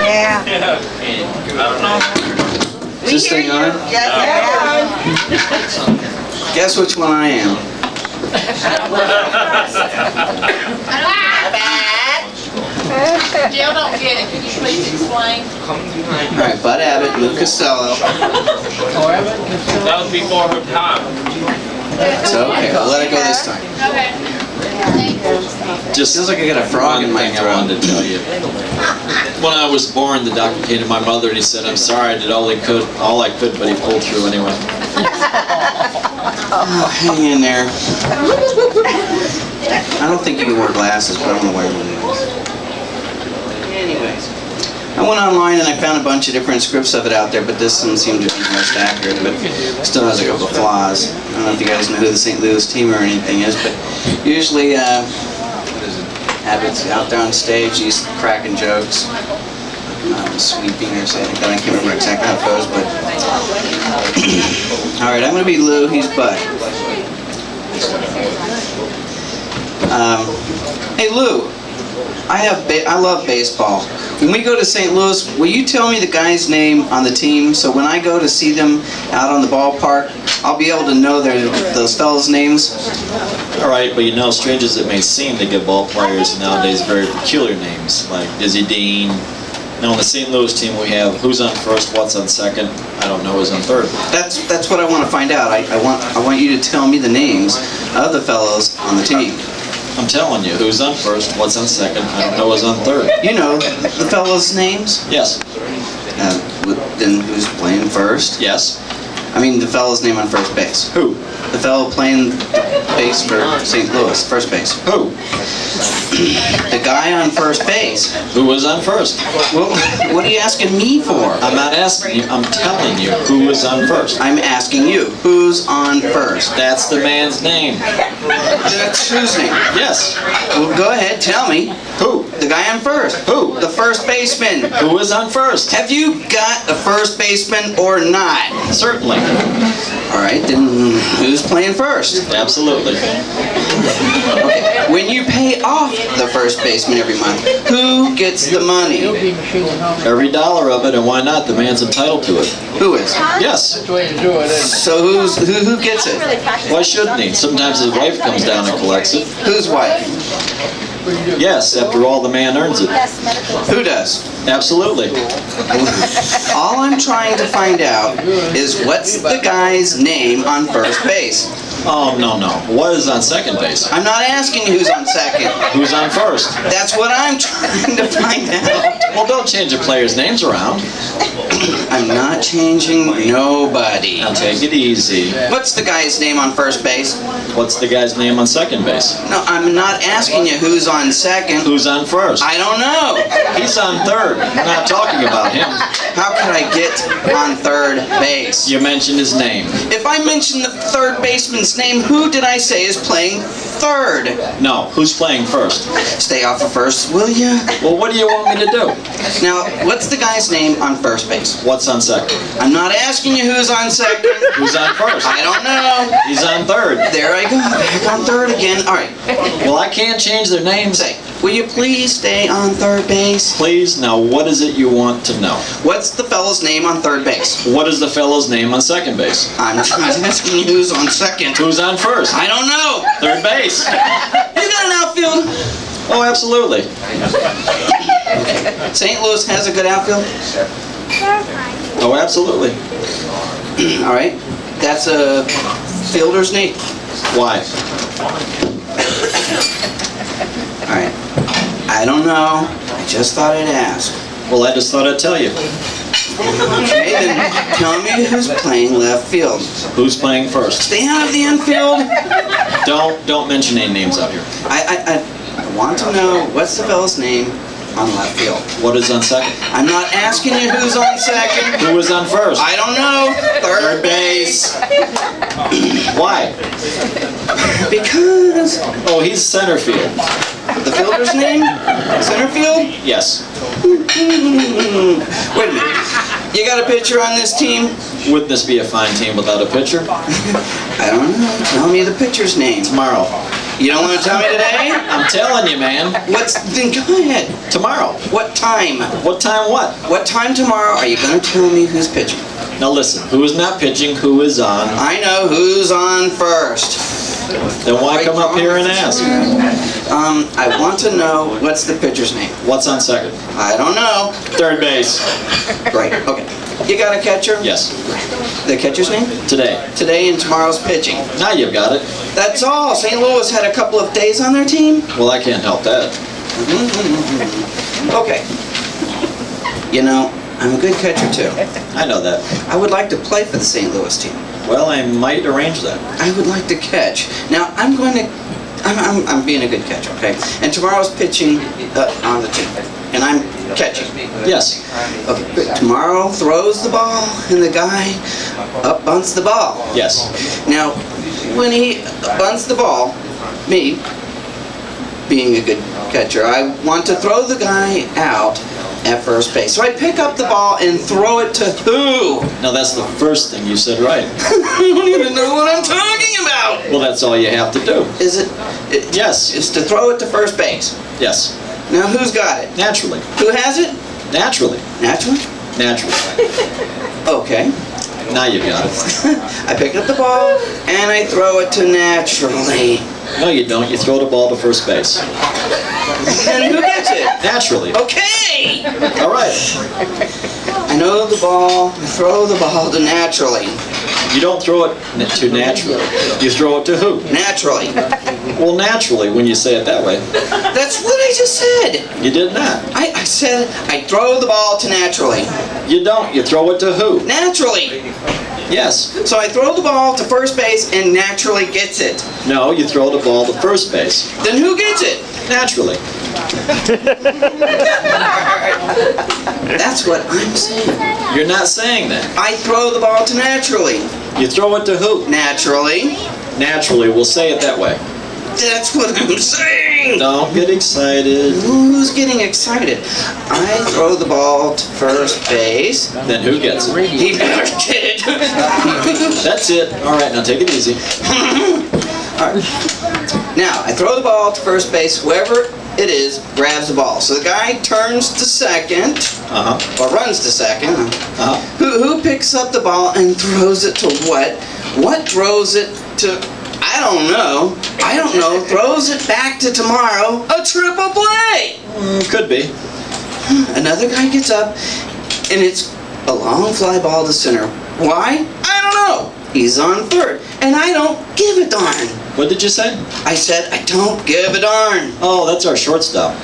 Yeah. Is this thing on? Yes, Guess which one I am. Jill don't get it. Can you please explain? Alright, Bud Abbott, Lou Costello. That was before her time. So, okay, I'll let it go this time. Okay. Just Feels like I got a frog in my thing I throat. wanted to tell you. When I was born, the doctor came to my mother and he said, "I'm sorry, I did all I could, but he pulled through anyway." Oh, hang in there. I don't think you can wear glasses, but I'm going to wear them anyways. Anyways, I went online and I found a bunch of different scripts of it out there, but this one seemed to be the most accurate, but still has a couple of flaws. I don't know if you guys know who the St. Louis team or anything is, but usually Abbott's out there on stage, he's cracking jokes, sweeping or something. I can't remember exactly how it goes, but alright, I'm going to be Lou, he's Bud. Hey Lou, I love baseball. When we go to St. Louis, will you tell me the guy's name on the team so when I go to see them out on the ballpark, I'll be able to know those fellas' names? Alright, but you know, strange as it may seem, they give ball players nowadays very peculiar names, like Dizzy Dean. Now on the St. Louis team we have who's on first, what's on second, I don't know who's on third. That's what I want to find out. I want you to tell me the names of the fellows on the team. I'm telling you, who's on first, what's on second, I don't know who's on third. You know the fellows' names? Yes. Then who's playing first? Yes. I mean the fellow's name on first base. Who? The fellow playing base for St. Louis, first base. Who? The guy on first base. Who was on first? Well, what are you asking me for? I'm not asking you, I'm telling you who was on first. I'm asking you, who's on first? That's the man's name. That's whose name? Yes. Well, go ahead, tell me. Who? The guy on first. Who? The first baseman. Who was on first? Have you got a first baseman or not? Certainly. All right, then who's playing first? Absolutely. Okay. When you pay off the first baseman every month, who gets the money? Every dollar of it, and why not? The man's entitled to it. Who is? Yes. So who gets it? Why shouldn't he? Sometimes his wife comes down and collects it. Whose wife? Yes, after all, the man earns it. Who does? Absolutely. All I'm trying to find out is what's the guy's name on first base? Oh, no. What is on second base? I'm not asking you who's on second. Who's on first? That's what I'm trying to find out. Well, don't change the players' names around. I'm not changing nobody. Now take it easy. What's the guy's name on first base? What's the guy's name on second base? No, I'm not asking you who's on second. Who's on first? I don't know. He's on third. We're not talking about him. How could I get on third base? You mentioned his name. If I mention the third baseman's name, who did I say is playing third? No, who's playing first? Stay off of first, will ya? Well, what do you want me to do? Now, what's the guy's name on first base? What's on second? I'm not asking you who's on second. Who's on first? I don't know. He's on third. There I go, back on third again. All right. Well, I can't change their names. Say, will you please stay on third base? Please, now what is it you want to know? What's the fellow's name on third base? What is the fellow's name on second base? I'm just asking you who's on second. Who's on first? I don't know. Third base. You got an outfield? Oh, absolutely. St. Louis has a good outfield? Oh, absolutely. All right. That's a fielder's name. Why? All right. I don't know. I just thought I'd ask. Well, I just thought I'd tell you. Okay, then tell me who's playing left field. Who's playing first? Stay out of the infield. Don't mention any names out here. I want to know what's the fellow's name on left field. What is on second? I'm not asking you who's on second. Who is on first? I don't know. Third base. Why? Because Oh, he's center field. the fielder's name? Center field? Yes. Wait a minute. You got a pitcher on this team? Wouldn't this be a fine team without a pitcher? I don't know. Tell me the pitcher's name. Tomorrow. You don't want to tell me today? I'm telling you, man. Then go ahead. Tomorrow. What time? What time what? What time tomorrow are you going to tell me who's pitching? Now listen, who is not pitching, who is on? I know who's on first. Then why come up here and ask? I want to know what's the pitcher's name. What's on second? I don't know. Third base. Great. Okay. You got a catcher? Yes. The catcher's name? Today. Today and tomorrow's pitching. Now you've got it. That's all. St. Louis had a couple of days on their team. Well, I can't help that. Okay. You know, I'm a good catcher too. I know that. I would like to play for the St. Louis team. Well, I might arrange that. I would like to catch. Now, I'm being a good catcher, okay? And tomorrow's pitching on the team. And I'm catching. Yes. Okay. Tomorrow throws the ball, and the guy up bunts the ball. Yes. Now, when he bunts the ball, me, being a good catcher, I want to throw the guy out at first base. So I pick up the ball and throw it to who? Now that's the first thing you said right. I don't even know what I'm talking about. Well, that's all you have to do. Is it? Yes. It's to throw it to first base. Yes. Now who's got it? Naturally. Who has it? Naturally. Naturally? Naturally. Okay. Now you've got it. I pick up the ball and I throw it to naturally. No, you don't. You throw the ball to first base. And who gets it? Naturally. Okay! All right. I know the ball, I throw the ball to naturally. You don't throw it to naturally. You throw it to who? Naturally. Well, naturally, when you say it that way. That's what I just said. You did not. I said I throw the ball to naturally. You don't. You throw it to who? Naturally. Yes. So I throw the ball to first base and naturally gets it. No, you throw the ball to first base. Then who gets it? Naturally. That's what I'm saying. You're not saying that. I throw the ball to naturally. You throw it to who? Naturally. Naturally. We'll say it that way. That's what I'm saying. Don't get excited. Who's getting excited? I throw the ball to first base. Then who gets it? He better get it. That's it. All right, now take it easy. All right. Now, I throw the ball to first base. Whoever it is grabs the ball. So the guy turns to second, or runs to second. Who picks up the ball and throws it to what? What throws it to? I don't know. Throws it back to tomorrow. A triple play. Could be. Another guy gets up, and it's a long fly ball to center. Why? I don't know. He's on third, and I don't give a darn. What did you say? I said I don't give a darn. Oh, that's our shortstop.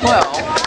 Well.